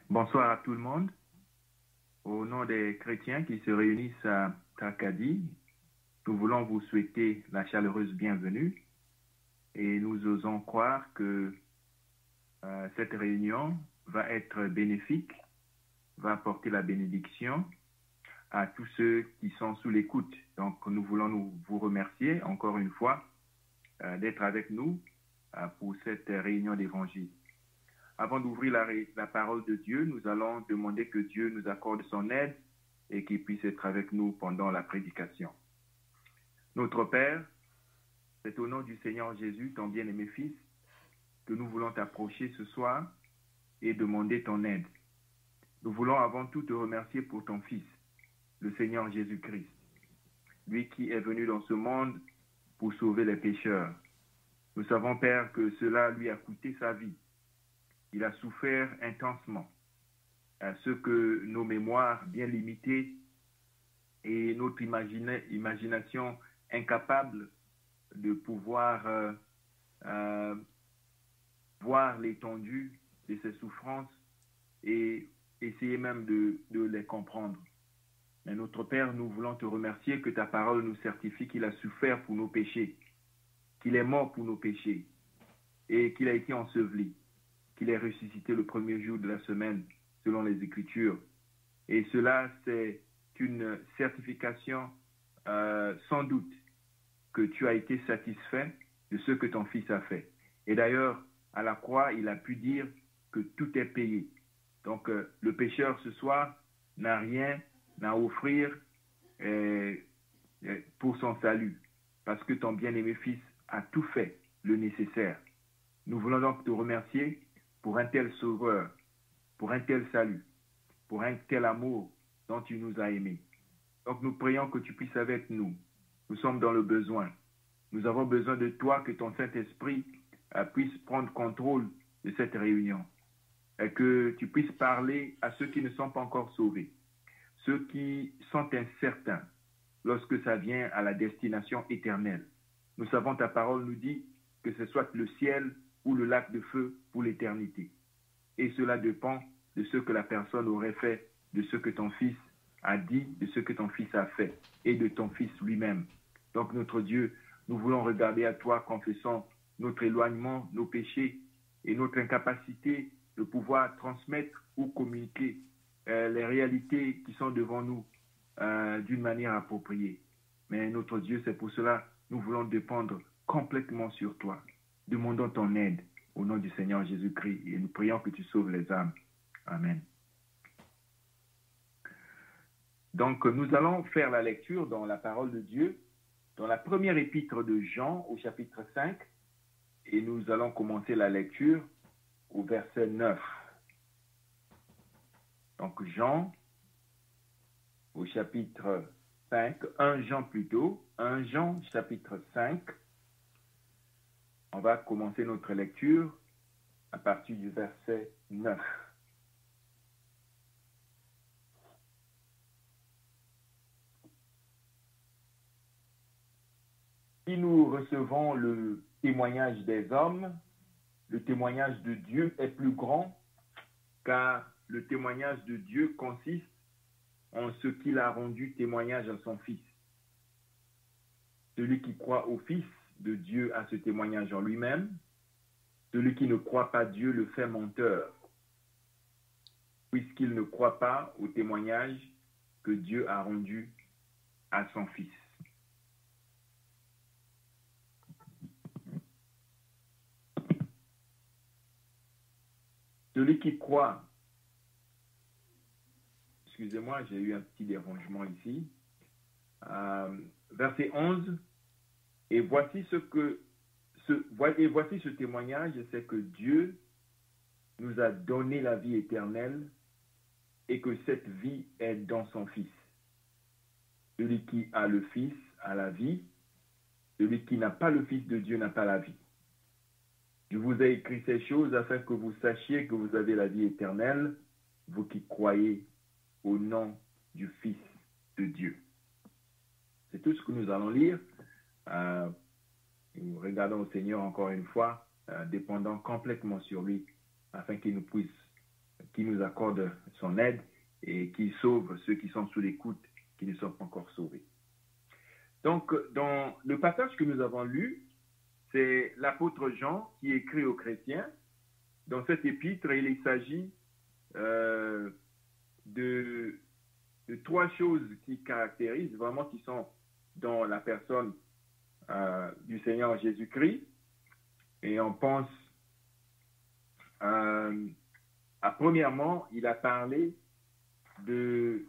Bonsoir à tout le monde. Au nom des chrétiens qui se réunissent à Tracadie, nous voulons vous souhaiter la chaleureuse bienvenue et nous osons croire que cette réunion va être bénéfique, va apporter la bénédiction à tous ceux qui sont sous l'écoute. Donc, nous voulons vous remercier encore une fois d'être avec nous pour cette réunion d'évangile. Avant d'ouvrir la parole de Dieu, nous allons demander que Dieu nous accorde son aide et qu'il puisse être avec nous pendant la prédication. Notre Père, c'est au nom du Seigneur Jésus, ton bien-aimé Fils, que nous voulons t'approcher ce soir et demander ton aide. Nous voulons avant tout te remercier pour ton Fils, le Seigneur Jésus-Christ, lui qui est venu dans ce monde pour sauver les pécheurs. Nous savons, Père, que cela lui a coûté sa vie. Il a souffert intensement. Ce que nos mémoires bien limitées et notre imagination incapable de pouvoir voir l'étendue de ses souffrances et essayer même de les comprendre. Mais notre Père, nous voulons te remercier que ta parole nous certifie qu'il a souffert pour nos péchés, qu'il est mort pour nos péchés et qu'il a été enseveli, qu'il est ressuscité le premier jour de la semaine selon les Écritures. Et cela, c'est une certification sans doute que tu as été satisfait de ce que ton Fils a fait. Et d'ailleurs, à la croix, il a pu dire que tout est payé. Donc, le pécheur ce soir n'a rien à offrir pour son salut, parce que ton bien-aimé Fils a tout fait, le nécessaire. Nous voulons donc te remercier pour un tel sauveur, pour un tel salut, pour un tel amour dont tu nous as aimés. Donc nous prions que tu puisses avec nous. Nous sommes dans le besoin. Nous avons besoin de toi, que ton Saint-Esprit puisse prendre contrôle de cette réunion. Et que tu puisses parler à ceux qui ne sont pas encore sauvés, ceux qui sont incertains lorsque ça vient à la destination éternelle. Nous savons, ta parole nous dit que ce soit le ciel ou le lac de feu pour l'éternité. Et cela dépend de ce que la personne aurait fait, de ce que ton Fils a dit, de ce que ton Fils a fait, et de ton Fils lui-même. Donc, notre Dieu, nous voulons regarder à toi, confessant notre éloignement, nos péchés et notre incapacité de pouvoir transmettre ou communiquer les réalités qui sont devant nous d'une manière appropriée. Mais notre Dieu, c'est pour cela nous voulons dépendre complètement sur toi. Demandons ton aide au nom du Seigneur Jésus-Christ et nous prions que tu sauves les âmes. Amen. Donc, nous allons faire la lecture dans la parole de Dieu, dans la première épître de Jean, au chapitre 5, et nous allons commencer la lecture au verset 9. Donc, Jean, au chapitre 5, 1 Jean plutôt, 1 Jean, chapitre 5. On va commencer notre lecture à partir du verset 9. Si nous recevons le témoignage des hommes, le témoignage de Dieu est plus grand, car le témoignage de Dieu consiste en ce qu'il a rendu témoignage à son Fils. Celui qui croit au Fils de Dieu a ce témoignage en lui-même. Celui qui ne croit pas Dieu le fait menteur, puisqu'il ne croit pas au témoignage que Dieu a rendu à son Fils. Celui qui croit, excusez-moi, j'ai eu un petit dérangement ici, verset 11, et voici voici ce témoignage, c'est que Dieu nous a donné la vie éternelle et que cette vie est dans son Fils. Celui qui a le Fils a la vie, celui qui n'a pas le Fils de Dieu n'a pas la vie. Je vous ai écrit ces choses afin que vous sachiez que vous avez la vie éternelle, vous qui croyez au nom du Fils de Dieu. C'est tout ce que nous allons lire. Nous regardons au Seigneur encore une fois, dépendant complètement sur lui, afin qu'il nous puisse qui nous accorde son aide et qui sauve ceux qui sont sous l'écoute, qui ne sont pas encore sauvés. Donc, dans le passage que nous avons lu, c'est l'apôtre Jean qui écrit aux chrétiens. Dans cet épître, il s'agit de trois choses qui caractérisent vraiment, qui sont dans la personne du Seigneur Jésus-Christ. Et on pense, premièrement, il a parlé de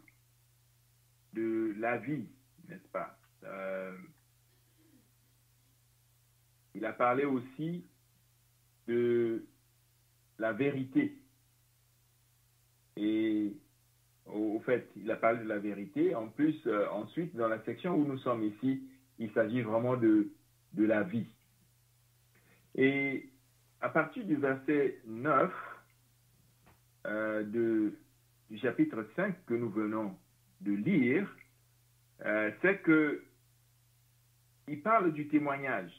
la vie, n'est-ce pas? Il a parlé aussi de la vérité. Et au fait, il a parlé de la vérité. En plus, ensuite, dans la section où nous sommes ici, il s'agit vraiment de la vie. Et à partir du verset 9 du chapitre 5 que nous venons de lire, c'est que il parle du témoignage.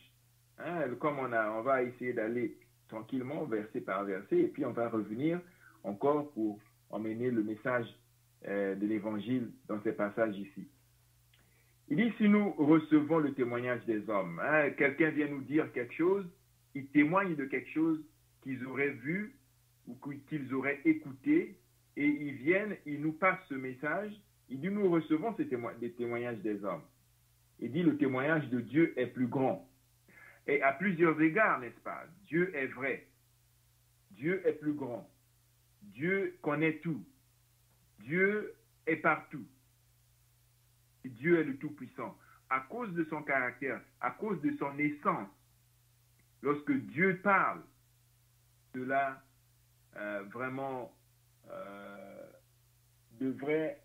Hein, comme on va essayer d'aller tranquillement verset par verset, et puis on va revenir encore pour emmener le message de l'évangile dans ces passages ici. Il dit, si nous recevons le témoignage des hommes, hein, quelqu'un vient nous dire quelque chose, il témoigne de quelque chose qu'ils auraient vu ou qu'ils auraient écouté, et ils viennent, ils nous passent ce message. Il dit, nous recevons des témoignages des hommes. Il dit, le témoignage de Dieu est plus grand. Et à plusieurs égards, n'est-ce pas? Dieu est vrai. Dieu est plus grand. Dieu connaît tout. Dieu est partout. Dieu est le Tout-Puissant. À cause de son caractère, à cause de son essence, lorsque Dieu parle, cela vraiment devrait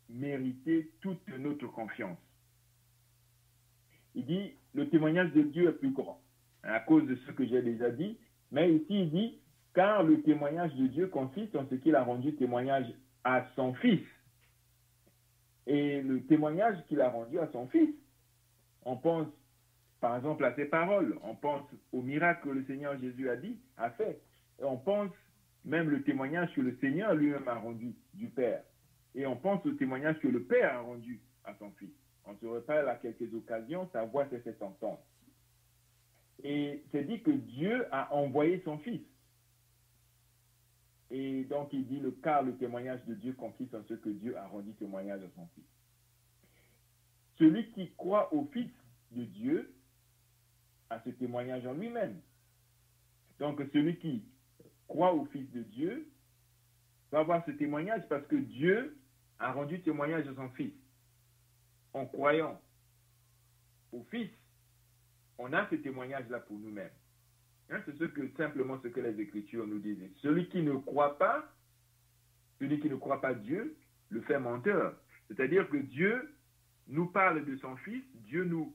mériter toute notre confiance. Il dit, le témoignage de Dieu est plus grand, à cause de ce que j'ai déjà dit, mais ici il dit, car le témoignage de Dieu consiste en ce qu'il a rendu témoignage à son Fils. Et le témoignage qu'il a rendu à son Fils, on pense par exemple à ses paroles, on pense au miracle que le Seigneur Jésus a fait, et on pense même le témoignage que le Seigneur lui-même a rendu du Père. Et on pense au témoignage que le Père a rendu à son Fils. On se reparle à quelques occasions, sa voix s'est fait entendre. Et c'est dit que Dieu a envoyé son Fils. Et donc il dit, car le témoignage de Dieu consiste en ce que Dieu a rendu témoignage à son Fils. Celui qui croit au Fils de Dieu a ce témoignage en lui-même. Donc celui qui croit au Fils de Dieu va avoir ce témoignage parce que Dieu a rendu témoignage à son Fils. En croyant au Fils, on a ce témoignage-là pour nous-mêmes. Hein, c'est simplement ce que les Écritures nous disent. Celui qui ne croit pas Dieu, le fait menteur. C'est-à-dire que Dieu nous parle de son Fils, Dieu nous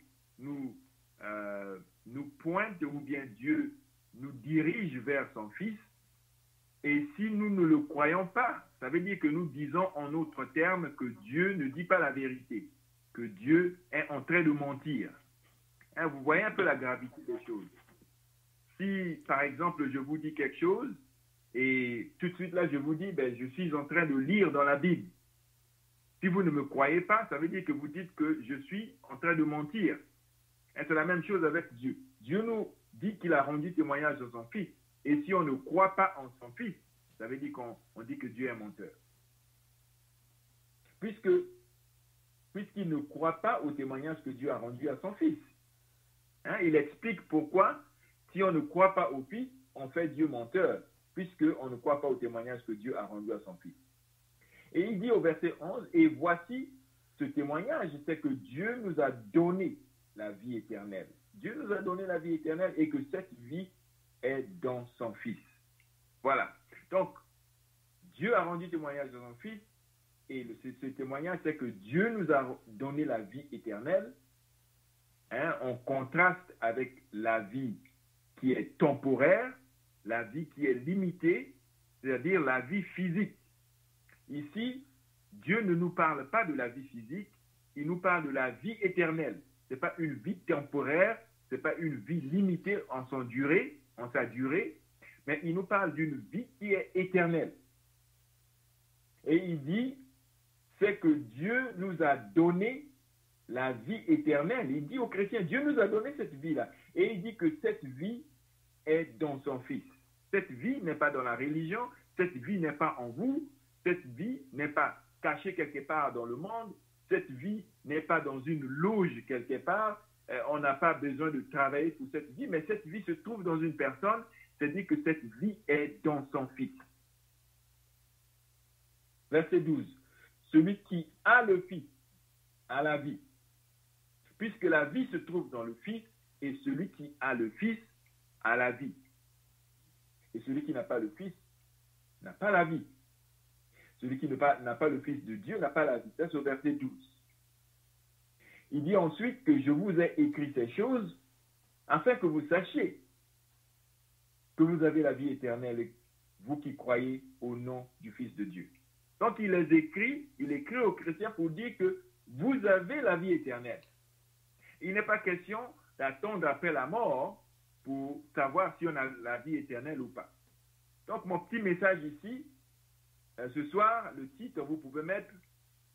pointe, ou bien Dieu nous dirige vers son Fils, et si nous ne le croyons pas, ça veut dire que nous disons en autres termes que Dieu ne dit pas la vérité, que Dieu est en train de mentir. Hein, vous voyez un peu la gravité des choses. Si, par exemple, je vous dis quelque chose, et tout de suite là, je vous dis, je suis en train de lire dans la Bible. Si vous ne me croyez pas, ça veut dire que vous dites que je suis en train de mentir. Et c'est la même chose avec Dieu. Dieu nous dit qu'il a rendu témoignage de son Fils. Et si on ne croit pas en son Fils, ça veut dire qu'on dit que Dieu est menteur. Puisqu'il ne croit pas au témoignage que Dieu a rendu à son Fils. Hein, il explique pourquoi, si on ne croit pas au Fils, on fait Dieu menteur, puisqu'on ne croit pas au témoignage que Dieu a rendu à son Fils. Et il dit au verset 11, et voici ce témoignage, c'est que Dieu nous a donné la vie éternelle. Dieu nous a donné la vie éternelle et que cette vie est dans son Fils. Voilà. Donc, Dieu a rendu témoignage de son Fils et ce témoignage, c'est que Dieu nous a donné la vie éternelle. Hein, on contraste avec la vie qui est temporaire, la vie qui est limitée, c'est-à-dire la vie physique. Ici, Dieu ne nous parle pas de la vie physique, il nous parle de la vie éternelle. Ce n'est pas une vie temporaire, ce n'est pas une vie limitée en sa durée, mais il nous parle d'une vie qui est éternelle. Et il dit, c'est que Dieu nous a donné la vie éternelle. Il dit aux chrétiens, Dieu nous a donné cette vie-là. Et il dit que cette vie est dans son Fils. Cette vie n'est pas dans la religion, cette vie n'est pas en vous, cette vie n'est pas cachée quelque part dans le monde, cette vie n'est pas dans une loge quelque part, on n'a pas besoin de travailler pour cette vie, mais cette vie se trouve dans une personne, c'est-à-dire que cette vie est dans son Fils. Verset 12. Celui qui a le Fils a la vie, puisque la vie se trouve dans le Fils, et celui qui a le Fils a la vie. Et celui qui n'a pas le Fils n'a pas la vie. Celui qui n'a pas le Fils de Dieu n'a pas la vie. Ça, c'est au verset 12. Il dit ensuite que je vous ai écrit ces choses afin que vous sachiez que vous avez la vie éternelle, vous qui croyez au nom du Fils de Dieu. Donc, il écrit aux chrétiens pour dire que vous avez la vie éternelle. Il n'est pas question d'attendre après la mort pour savoir si on a la vie éternelle ou pas. Donc, mon petit message ici, ce soir, le titre, vous pouvez mettre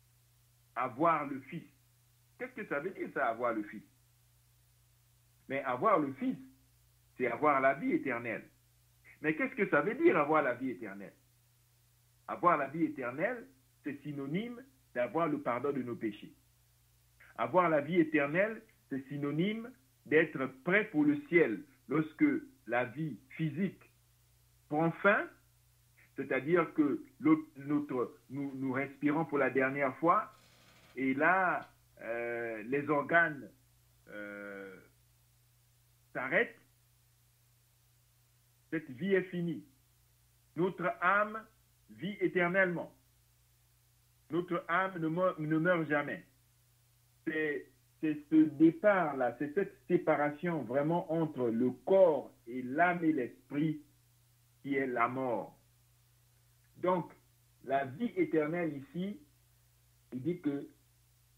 « Avoir le Fils ». Qu'est-ce que ça veut dire, ça, avoir le Fils? Mais avoir le Fils, c'est avoir la vie éternelle. Mais qu'est-ce que ça veut dire, avoir la vie éternelle? Avoir la vie éternelle, c'est synonyme d'avoir le pardon de nos péchés. Avoir la vie éternelle, c'est synonyme d'être prêt pour le ciel lorsque la vie physique prend fin, c'est-à-dire que nous respirons pour la dernière fois, et là, les organes s'arrêtent, cette vie est finie. Notre âme vit éternellement. Notre âme ne meurt jamais. C'est ce départ-là, c'est cette séparation vraiment entre le corps et l'âme et l'esprit qui est la mort. Donc, la vie éternelle ici, il dit que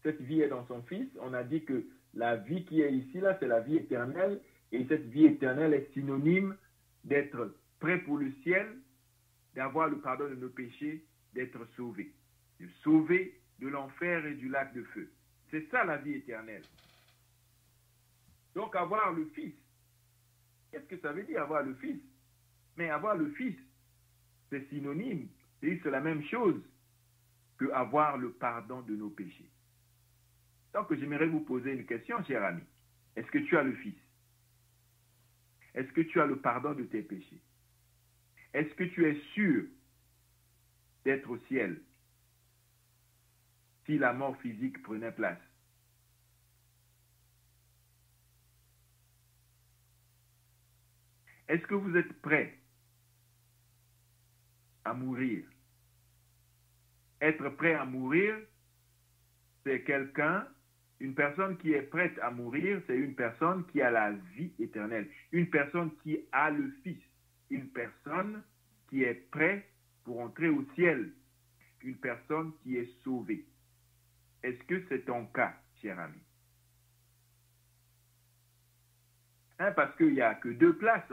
cette vie est dans son Fils. On a dit que la vie qui est ici, là, c'est la vie éternelle. Et cette vie éternelle est synonyme d'être prêt pour le ciel, d'avoir le pardon de nos péchés, d'être sauvé. De sauver de l'enfer et du lac de feu. C'est ça la vie éternelle. Donc avoir le Fils, qu'est-ce que ça veut dire avoir le Fils? Mais avoir le Fils, c'est synonyme, c'est la même chose que avoir le pardon de nos péchés. Donc j'aimerais vous poser une question, cher ami. Est-ce que tu as le Fils? Est-ce que tu as le pardon de tes péchés? Est-ce que tu es sûr d'être au ciel si la mort physique prenait place? Est-ce que vous êtes prêt à mourir? Être prêt à mourir, c'est quelqu'un, une personne qui est prête à mourir, c'est une personne qui a la vie éternelle, une personne qui a le Fils, une personne qui est prête pour entrer au ciel, une personne qui est sauvée. Est-ce que c'est ton cas, cher ami? Parce qu'il n'y a que deux places,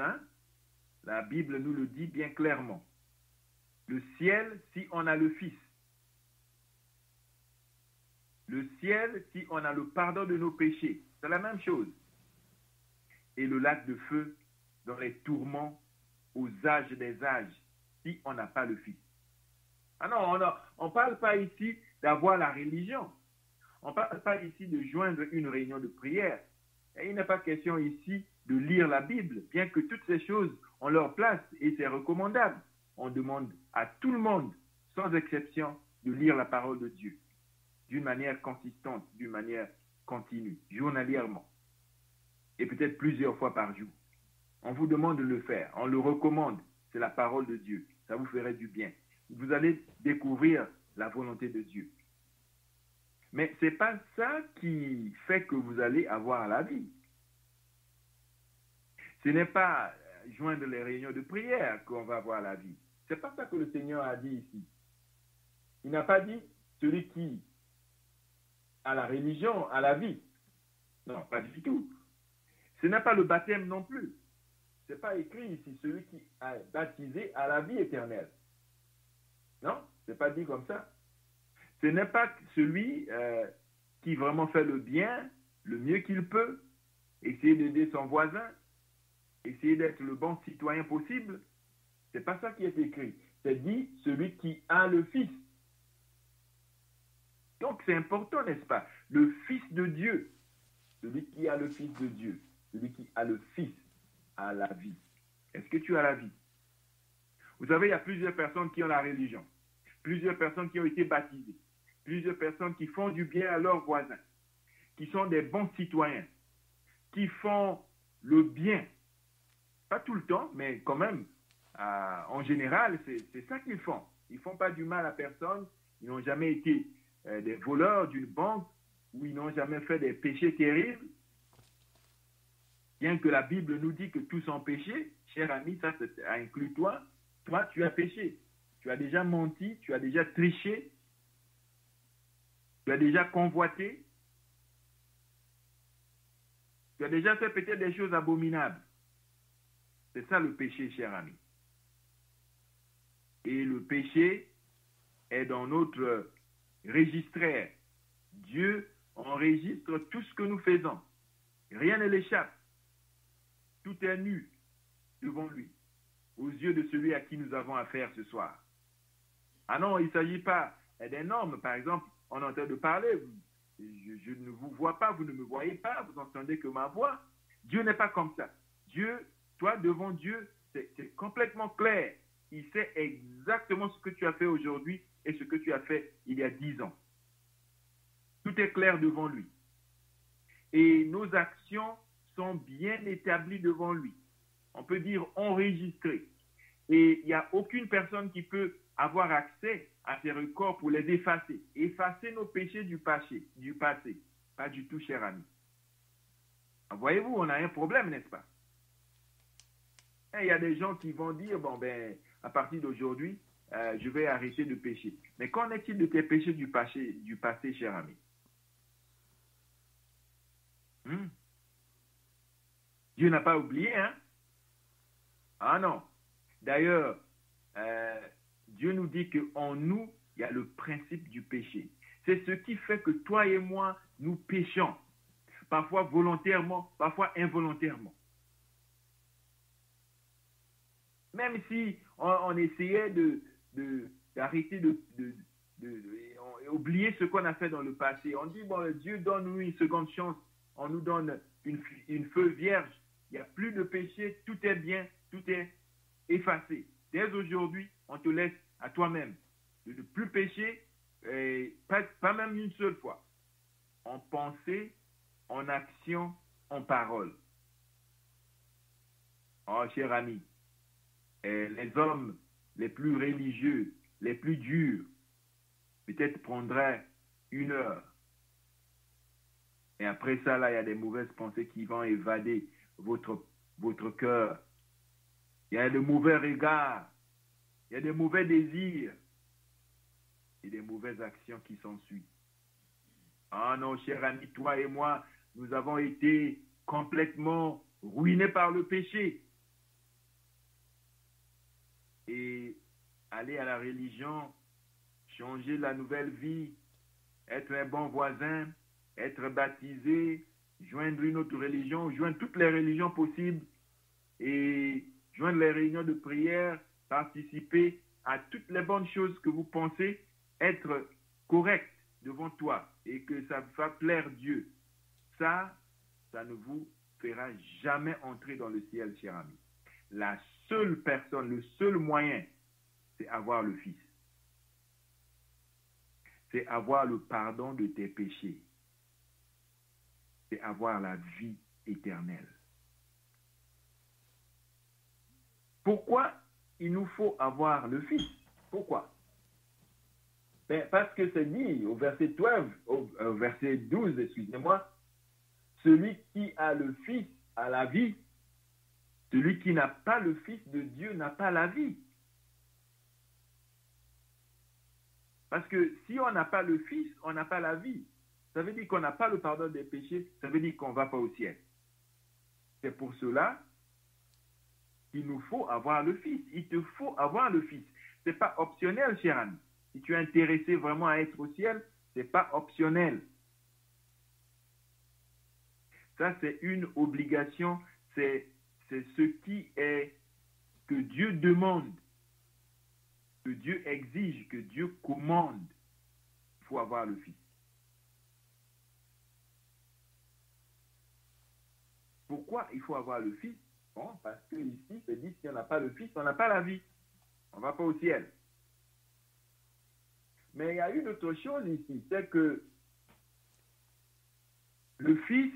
La Bible nous le dit bien clairement. Le ciel, si on a le Fils. Le ciel, si on a le pardon de nos péchés. C'est la même chose. Et le lac de feu dans les tourments aux âges des âges, si on n'a pas le Fils. Ah non, on ne parle pas ici d'avoir la religion. On ne parle pas ici de joindre une réunion de prière. Et il n'est pas question ici de lire la Bible, bien que toutes ces choses ont leur place et c'est recommandable. On demande à tout le monde, sans exception, de lire la parole de Dieu d'une manière consistante, d'une manière continue, journalièrement, et peut-être plusieurs fois par jour. On vous demande de le faire, on le recommande, c'est la parole de Dieu, ça vous ferait du bien. Vous allez découvrir la volonté de Dieu. Mais ce n'est pas ça qui fait que vous allez avoir la vie. Ce n'est pas joindre les réunions de prière qu'on va avoir la vie. Ce n'est pas ça que le Seigneur a dit ici. Il n'a pas dit celui qui a la religion, a la vie. Non, pas du tout. Ce n'est pas le baptême non plus. C'est pas écrit ici, celui qui a baptisé à la vie éternelle. Non, c'est pas dit comme ça. Ce n'est pas celui qui vraiment fait le bien, le mieux qu'il peut, essayer d'aider son voisin, essayer d'être le bon citoyen possible. C'est pas ça qui est écrit. C'est dit celui qui a le Fils. Donc c'est important, n'est-ce pas? Le Fils de Dieu, celui qui a le Fils de Dieu, celui qui a le Fils a la vie. Est-ce que tu as la vie? Vous savez, il y a plusieurs personnes qui ont la religion, plusieurs personnes qui ont été baptisées, plusieurs personnes qui font du bien à leurs voisins, qui sont des bons citoyens, qui font le bien. Pas tout le temps, mais quand même, en général, c'est ça qu'ils font. Ils ne font pas du mal à personne, ils n'ont jamais été des voleurs d'une banque, ou ils n'ont jamais fait des péchés terribles. Bien que la Bible nous dit que tous ont péché, cher ami, ça inclut toi. Toi, tu as péché. Tu as déjà menti, tu as déjà triché, tu as déjà convoité, tu as déjà fait peut-être des choses abominables. C'est ça le péché, cher ami. Et le péché est dans notre registraire. Dieu enregistre tout ce que nous faisons. Rien ne l'échappe. Tout est nu devant lui, aux yeux de celui à qui nous avons affaire ce soir. Ah non, il ne s'agit pas des normes. Par exemple, on est en train de parler. Je ne vous vois pas, vous ne me voyez pas, vous n'entendez que ma voix. Dieu n'est pas comme ça. Dieu, toi, devant Dieu, c'est complètement clair. Il sait exactement ce que tu as fait aujourd'hui et ce que tu as fait il y a 10 ans. Tout est clair devant lui. Et nos actions sont bien établies devant lui. On peut dire enregistrées. Et il n'y a aucune personne qui peut avoir accès à ces records pour les effacer. Effacer nos péchés du passé. Pas du tout, cher ami. Voyez-vous, on a un problème, n'est-ce pas? Et il y a des gens qui vont dire, bon, ben, à partir d'aujourd'hui, je vais arrêter de pécher. Mais qu'en est-il de tes péchés du passé, cher ami? Dieu n'a pas oublié, hein? Ah non. D'ailleurs, Dieu nous dit qu'en nous, il y a le principe du péché. C'est ce qui fait que toi et moi, nous péchons. Parfois volontairement, parfois involontairement. Même si on essayait d'arrêter oublier ce qu'on a fait dans le passé. On dit, bon, Dieu donne-nous une seconde chance. On nous donne une feuille vierge. Il n'y a plus de péché. Tout est bien. Tout est effacé. Dès aujourd'hui, on te laisse à toi-même de ne plus pécher, pas même une seule fois. En pensée, en action, en parole. Oh, cher ami, les hommes les plus religieux, les plus durs, peut-être prendraient 1 heure. Et après ça, là, il y a des mauvaises pensées qui vont évader votre cœur. Il y a de mauvais regards. Il y a des mauvais désirs. Et des mauvaises actions qui s'ensuivent. Ah non, cher ami, toi et moi, nous avons été complètement ruinés par le péché. Et aller à la religion, changer la nouvelle vie, être un bon voisin, être baptisé, joindre une autre religion, joindre toutes les religions possibles et joindre les réunions de prière, participer à toutes les bonnes choses que vous pensez être correctes devant toi et que ça va plaire Dieu. Ça ne vous fera jamais entrer dans le ciel, cher ami. La seule personne, le seul moyen, c'est avoir le Fils. C'est avoir le pardon de tes péchés. C'est avoir la vie éternelle. Pourquoi il nous faut avoir le Fils? Pourquoi? Ben, parce que c'est dit au verset 12, au verset 12, excusez-moi, celui qui a le Fils a la vie, celui qui n'a pas le Fils de Dieu n'a pas la vie. Parce que si on n'a pas le Fils, on n'a pas la vie. Ça veut dire qu'on n'a pas le pardon des péchés, ça veut dire qu'on ne va pas au ciel. C'est pour cela qu'il nous faut avoir le Fils. Il te faut avoir le Fils. Ce n'est pas optionnel, cher ami. Si tu es intéressé vraiment à être au ciel, ce n'est pas optionnel. Ça, c'est une obligation. C'est ce qui est que Dieu demande, que Dieu exige, que Dieu commande. Il faut avoir le Fils. Pourquoi il faut avoir le Fils? Bon, parce que ici, c'est dit, si on n'a pas le Fils, on n'a pas la vie. On ne va pas au ciel. Mais il y a une autre chose ici, c'est que le Fils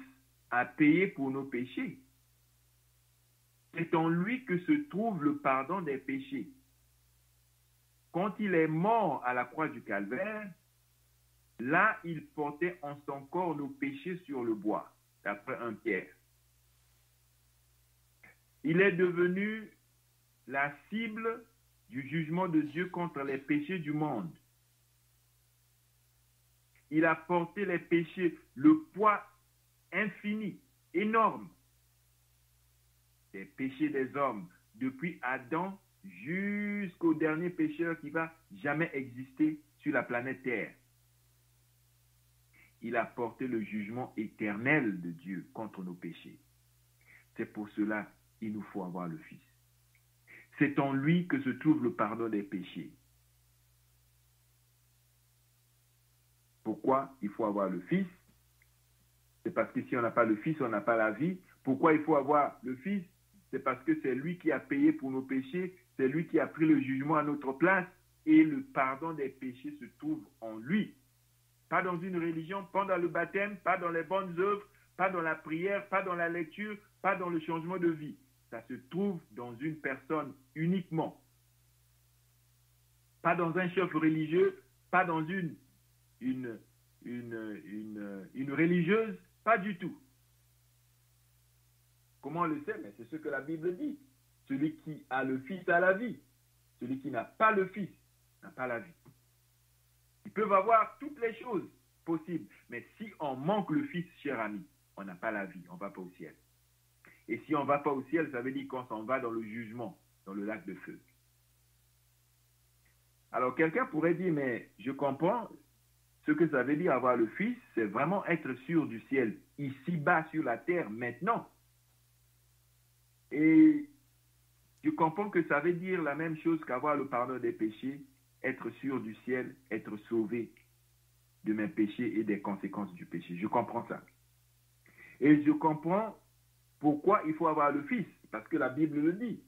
a payé pour nos péchés. C'est en lui que se trouve le pardon des péchés. Quand il est mort à la croix du Calvaire, là, il portait en son corps nos péchés sur le bois, d'après 1 Pierre. Il est devenu la cible du jugement de Dieu contre les péchés du monde. Il a porté les péchés, le poids infini, énorme, des péchés des hommes, depuis Adam jusqu'au dernier pécheur qui va jamais exister sur la planète Terre. Il a porté le jugement éternel de Dieu contre nos péchés. C'est pour cela qu'il nous faut avoir le Fils. C'est en lui que se trouve le pardon des péchés. Pourquoi il faut avoir le Fils? C'est parce que si on n'a pas le Fils, on n'a pas la vie. Pourquoi il faut avoir le Fils? C'est parce que c'est lui qui a payé pour nos péchés, c'est lui qui a pris le jugement à notre place, et le pardon des péchés se trouve en lui. Pas dans une religion, pas dans le baptême, pas dans les bonnes œuvres, pas dans la prière, pas dans la lecture, pas dans le changement de vie. Ça se trouve dans une personne uniquement. Pas dans un chef religieux, pas dans une religieuse, pas du tout. Comment on le sait? Mais c'est ce que la Bible dit. Celui qui a le Fils a la vie. Celui qui n'a pas le Fils n'a pas la vie. Ils peuvent avoir toutes les choses possibles. Mais si on manque le Fils, cher ami, on n'a pas la vie, on ne va pas au ciel. Et si on ne va pas au ciel, ça veut dire qu'on s'en va dans le jugement, dans le lac de feu. Alors quelqu'un pourrait dire, mais je comprends ce que ça veut dire avoir le Fils, c'est vraiment être sûr du ciel, ici-bas sur la terre, maintenant. Et je comprends que ça veut dire la même chose qu'avoir le pardon des péchés, être sûr du ciel, être sauvé de mes péchés et des conséquences du péché. Je comprends ça. Et je comprends pourquoi il faut avoir le Fils, parce que la Bible le dit.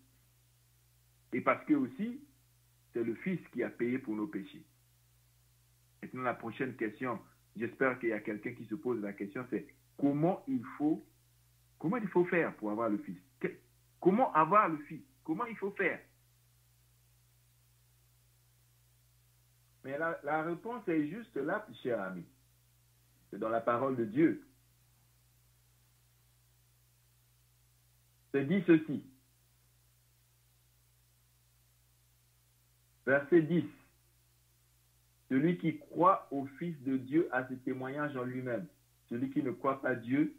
Et parce que aussi, c'est le Fils qui a payé pour nos péchés. Maintenant, la prochaine question, j'espère qu'il y a quelqu'un qui se pose la question, c'est comment il faut faire pour avoir le Fils? Comment avoir le Fils? Comment il faut faire? Mais la réponse est juste là, cher ami. C'est dans la parole de Dieu. C'est dit ceci. Verset 10. Celui qui croit au Fils de Dieu a ce témoignage en lui-même. Celui qui ne croit pas Dieu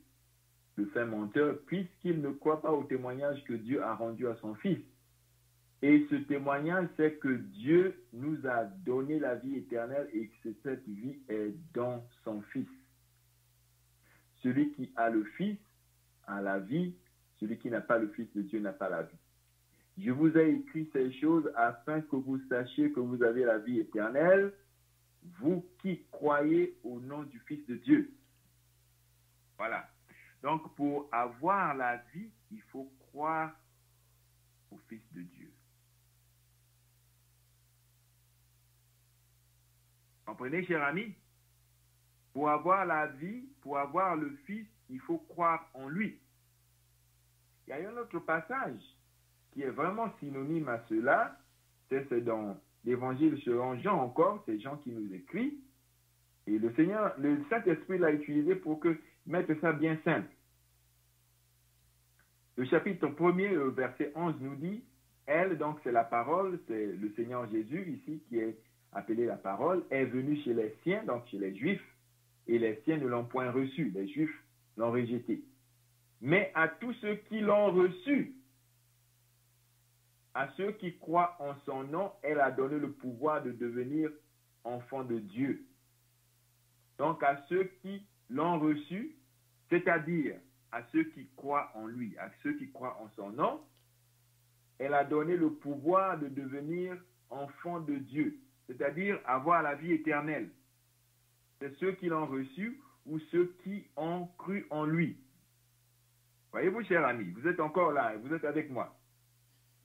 le fait menteur, puisqu'il ne croit pas au témoignage que Dieu a rendu à son Fils. Et ce témoignage, c'est que Dieu nous a donné la vie éternelle et que cette vie est dans son Fils. Celui qui a le Fils a la vie, celui qui n'a pas le Fils de Dieu n'a pas la vie. Je vous ai écrit ces choses afin que vous sachiez que vous avez la vie éternelle, vous qui croyez au nom du Fils de Dieu. Voilà. Donc, pour avoir la vie, il faut croire au Fils de Dieu. Comprenez, cher ami? Pour avoir la vie, pour avoir le Fils, il faut croire en lui. Il y a un autre passage qui est vraiment synonyme à cela, c'est dans l'Évangile selon Jean encore, c'est Jean qui nous écrit, et le Seigneur, le Saint-Esprit l'a utilisé pour mettre ça bien simple. Le chapitre 1er, verset 11 nous dit, elle, donc c'est la parole, c'est le Seigneur Jésus ici qui est appelé la parole, est venu chez les siens, donc chez les Juifs, et les siens ne l'ont point reçu, les Juifs l'ont rejeté. Mais à tous ceux qui l'ont reçu, À ceux qui croient en son nom, elle a donné le pouvoir de devenir enfants de Dieu. Donc à ceux qui l'ont reçu, c'est-à-dire à ceux qui croient en lui, à ceux qui croient en son nom, elle a donné le pouvoir de devenir enfants de Dieu, c'est-à-dire avoir la vie éternelle. C'est ceux qui l'ont reçu ou ceux qui ont cru en lui. Voyez-vous, chers amis, vous êtes encore là, vous êtes avec moi.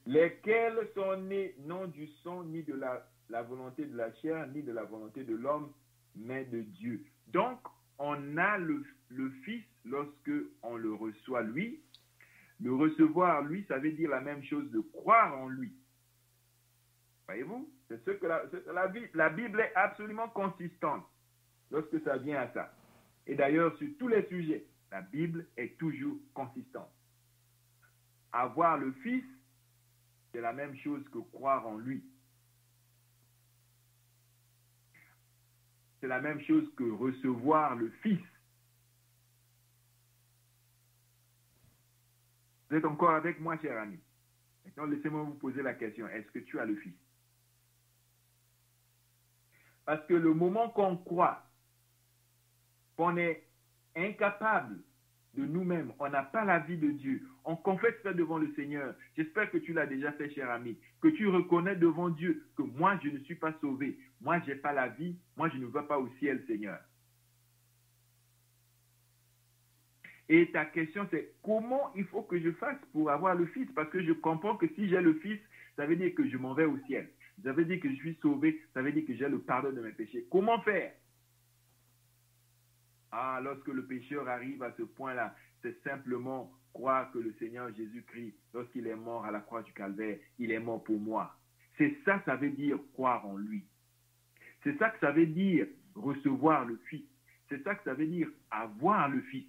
Lesquels sont nés non du sang, ni de la volonté de la chair, ni de la volonté de l'homme, mais de Dieu. Donc, on a le Fils lorsque on le reçoit lui. Le recevoir lui, ça veut dire la même chose de croire en lui. Voyez-vous? C'est ce que la Bible est absolument consistante lorsque ça vient à ça. Et d'ailleurs, sur tous les sujets, la Bible est toujours consistante. Avoir le Fils, c'est la même chose que croire en lui. C'est la même chose que recevoir le Fils. Vous êtes encore avec moi, cher ami? Maintenant, laissez-moi vous poser la question. Est-ce que tu as le Fils? Parce que le moment qu'on croit qu'on est incapable de nous-mêmes, on n'a pas la vie de Dieu, on confesse ça devant le Seigneur. J'espère que tu l'as déjà fait, cher ami, que tu reconnais devant Dieu que moi, je ne suis pas sauvé, moi, je n'ai pas la vie, moi, je ne vais pas au ciel, Seigneur. Et ta question, c'est comment il faut que je fasse pour avoir le Fils? Parce que je comprends que si j'ai le Fils, ça veut dire que je m'en vais au ciel. Ça veut dire que je suis sauvé, ça veut dire que j'ai le pardon de mes péchés. Comment faire? Ah, lorsque le pécheur arrive à ce point-là, c'est simplement croire que le Seigneur Jésus-Christ, lorsqu'il est mort à la croix du Calvaire, il est mort pour moi. C'est ça, ça veut dire croire en lui. C'est ça que ça veut dire recevoir le Fils. C'est ça que ça veut dire avoir le Fils.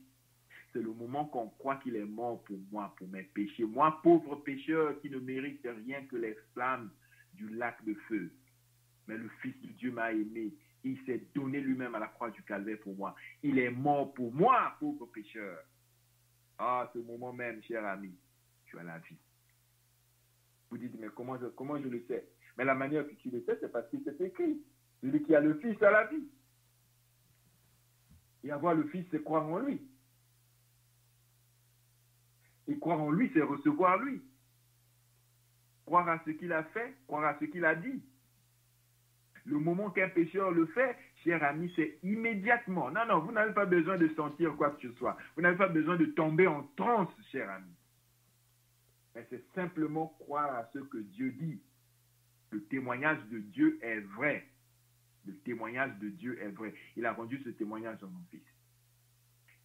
C'est le moment qu'on croit qu'il est mort pour moi, pour mes péchés. Moi, pauvre pécheur qui ne mérite rien que les flammes du lac de feu. Mais le Fils de Dieu m'a aimé. Il s'est donné lui-même à la croix du Calvaire pour moi. Il est mort pour moi, pauvre pécheur. Ah, ce moment même, cher ami, tu as la vie. Vous dites, mais comment je le sais? Mais la manière que tu le sais, c'est parce que c'est écrit. Celui qui a le Fils a la vie. Et avoir le Fils, c'est croire en lui. Et croire en lui, c'est recevoir lui. Croire à ce qu'il a fait, croire à ce qu'il a dit. Le moment qu'un pécheur le fait, cher ami, c'est immédiatement. Non, non, vous n'avez pas besoin de sentir quoi que ce soit. Vous n'avez pas besoin de tomber en transe, cher ami. Mais c'est simplement croire à ce que Dieu dit. Le témoignage de Dieu est vrai. Le témoignage de Dieu est vrai. Il a rendu ce témoignage en son Fils.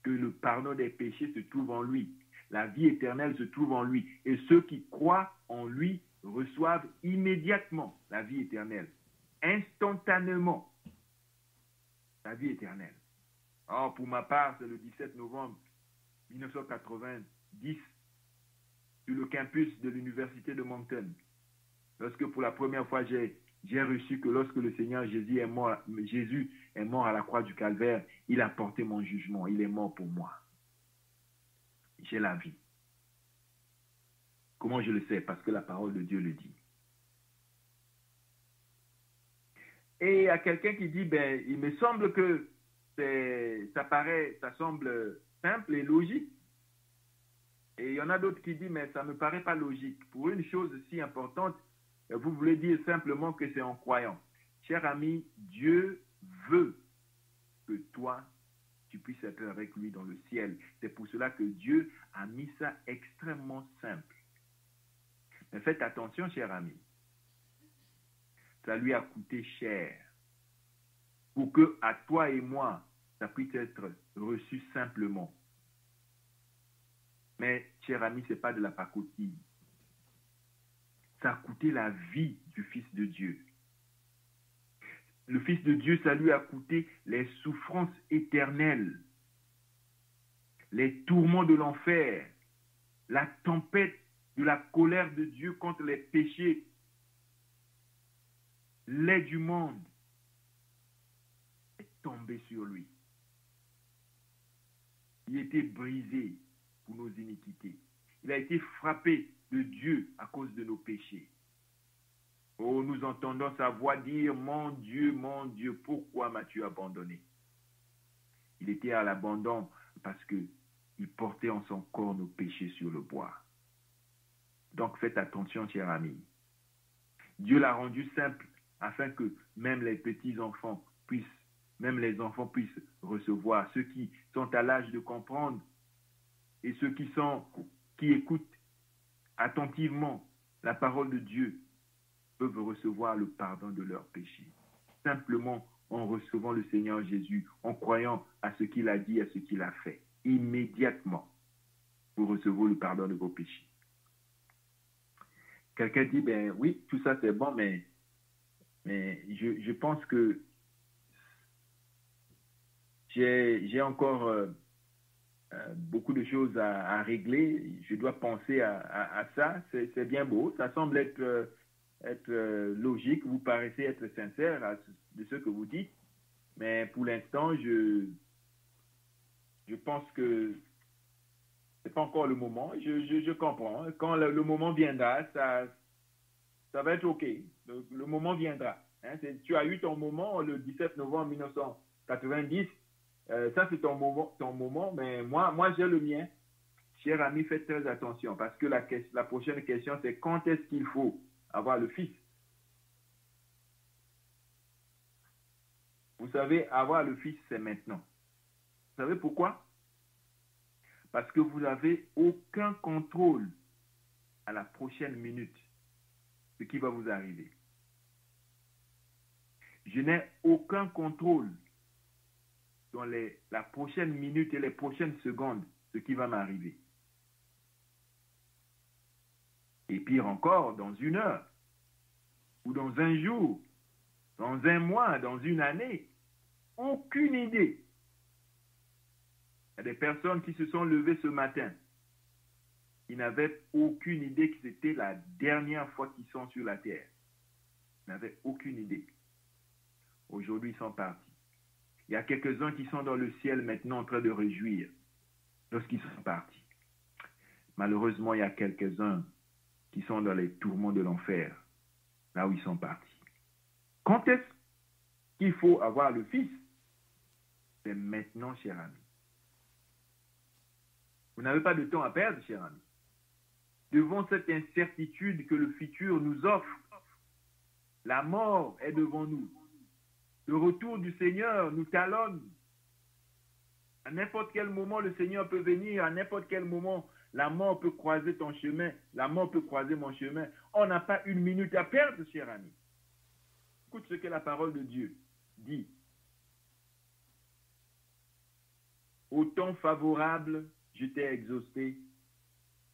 Que le pardon des péchés se trouve en lui. La vie éternelle se trouve en lui. Et ceux qui croient en lui reçoivent immédiatement la vie éternelle. Instantanément, la vie éternelle. Or, pour ma part, c'est le 17 novembre 1990, sur le campus de l'université de Moncton, lorsque pour la première fois, j'ai reçu que lorsque le Seigneur Jésus est mort à la croix du Calvaire, il a porté mon jugement, il est mort pour moi. J'ai la vie. Comment je le sais? Parce que la parole de Dieu le dit. Et il y a quelqu'un qui dit, ben, il me semble que ça semble simple et logique. Et il y en a d'autres qui disent, mais ça ne me paraît pas logique. Pour une chose si importante, vous voulez dire simplement que c'est en croyant. Cher ami, Dieu veut que toi, tu puisses être avec lui dans le ciel. C'est pour cela que Dieu a mis ça extrêmement simple. Mais faites attention, cher ami. Ça lui a coûté cher. Pour que, à toi et moi, ça puisse être reçu simplement. Mais, cher ami, ce n'est pas de la pacotille. Ça a coûté la vie du Fils de Dieu. Le Fils de Dieu, ça lui a coûté les souffrances éternelles, les tourments de l'enfer, la tempête de la colère de Dieu contre les péchés, lait du monde est tombé sur lui. Il a été brisé pour nos iniquités. Il a été frappé de Dieu à cause de nos péchés. Oh, nous entendons sa voix dire, mon Dieu, pourquoi m'as-tu abandonné? Il était à l'abandon parce qu'il portait en son corps nos péchés sur le bois. Donc faites attention, chers amis. Dieu l'a rendu simple afin que même les petits-enfants puissent, même les enfants puissent recevoir, ceux qui sont à l'âge de comprendre et ceux qui écoutent attentivement la parole de Dieu peuvent recevoir le pardon de leurs péchés. Simplement en recevant le Seigneur Jésus, en croyant à ce qu'il a dit, à ce qu'il a fait. Immédiatement, vous recevez le pardon de vos péchés. Quelqu'un dit, ben oui, tout ça c'est bon, mais je pense que j'ai encore beaucoup de choses à régler. Je dois penser à ça. C'est bien beau. Ça semble être logique. Vous paraissez être sincère de ce que vous dites. Mais pour l'instant, je pense que ce n'est pas encore le moment. Je comprends. Quand le moment viendra, ça va être OK. Le moment viendra. Hein? Tu as eu ton moment le 17 novembre 1990. Ça, c'est ton moment, mais moi j'ai le mien. Cher ami, faites très attention parce que la prochaine question, c'est quand est-ce qu'il faut avoir le Fils? Vous savez, avoir le Fils, c'est maintenant. Vous savez pourquoi? Parce que vous n'avez aucun contrôle à la prochaine minute de ce qui va vous arriver. Je n'ai aucun contrôle dans la prochaine minute et les prochaines secondes ce qui va m'arriver. Et pire encore, dans une heure, ou dans un jour, dans un mois, dans une année, aucune idée. Il y a des personnes qui se sont levées ce matin, qui n'avaient aucune idée que c'était la dernière fois qu'ils sont sur la terre. Ils n'avaient aucune idée. Aujourd'hui, ils sont partis. Il y a quelques-uns qui sont dans le ciel maintenant en train de réjouir lorsqu'ils sont partis. Malheureusement, il y a quelques-uns qui sont dans les tourments de l'enfer, là où ils sont partis. Quand est-ce qu'il faut avoir le Fils? C'est maintenant, cher ami. Vous n'avez pas de temps à perdre, cher ami. Devant cette incertitude que le futur nous offre, la mort est devant nous. Le retour du Seigneur nous talonne. À n'importe quel moment, le Seigneur peut venir. À n'importe quel moment, la mort peut croiser ton chemin. La mort peut croiser mon chemin. On n'a pas une minute à perdre, cher ami. Écoute ce que la parole de Dieu dit. Au temps favorable, je t'ai exaucé.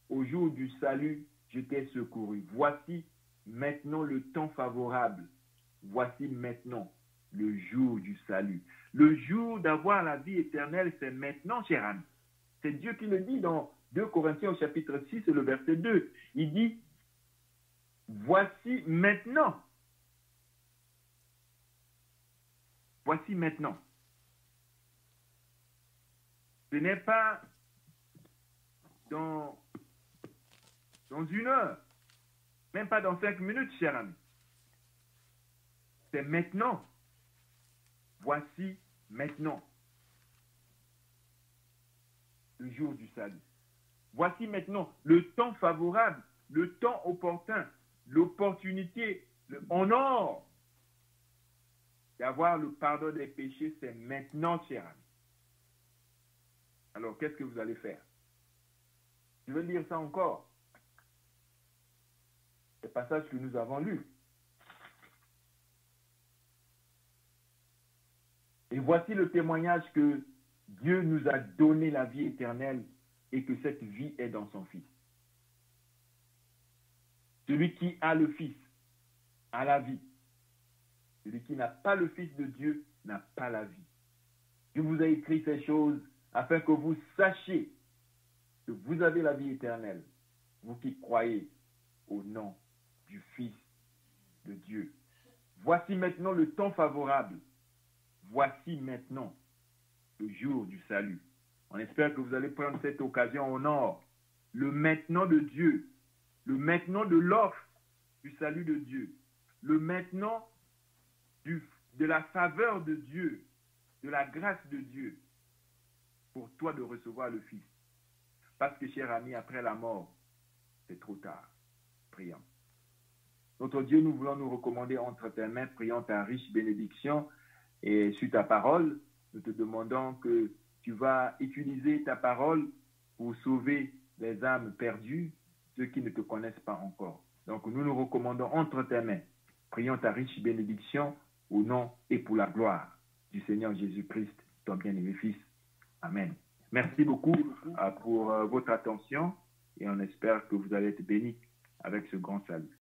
Au jour du salut, je t'ai secouru. Voici maintenant le temps favorable. Voici maintenant le jour du salut. Le jour d'avoir la vie éternelle, c'est maintenant, cher ami. C'est Dieu qui le dit dans 2 Corinthiens au chapitre 6, le verset 2. Il dit, voici maintenant. Voici maintenant. Ce n'est pas dans une heure, même pas dans 5 minutes, cher ami. C'est maintenant. Voici maintenant le jour du salut. Voici maintenant le temps favorable, le temps opportun, l'opportunité en or d'avoir le pardon des péchés, c'est maintenant, cher ami. Alors, qu'est-ce que vous allez faire? Je veux lire ça encore. Le passage que nous avons lu. Et voici le témoignage que Dieu nous a donné la vie éternelle et que cette vie est dans son Fils. Celui qui a le Fils a la vie. Celui qui n'a pas le Fils de Dieu n'a pas la vie. Je vous ai écrit ces choses afin que vous sachiez que vous avez la vie éternelle, vous qui croyez au nom du Fils de Dieu. Voici maintenant le temps favorable. Voici maintenant le jour du salut. On espère que vous allez prendre cette occasion en or. Le maintenant de Dieu le maintenant de l'offre du salut de Dieu, le maintenant de la faveur de Dieu, de la grâce de Dieu, pour toi de recevoir le Fils. Parce que, cher ami, après la mort, c'est trop tard. Prions. Notre Dieu, nous voulons nous recommander entre tes mains, prions ta riche bénédiction et sur ta parole. Nous te demandons que tu vas utiliser ta parole pour sauver les âmes perdues, ceux qui ne te connaissent pas encore. Donc, nous nous recommandons entre tes mains. Prions ta riche bénédiction au nom et pour la gloire du Seigneur Jésus-Christ, ton bien-aimé Fils. Amen. Merci beaucoup pour votre attention et on espère que vous allez être bénis avec ce grand salut.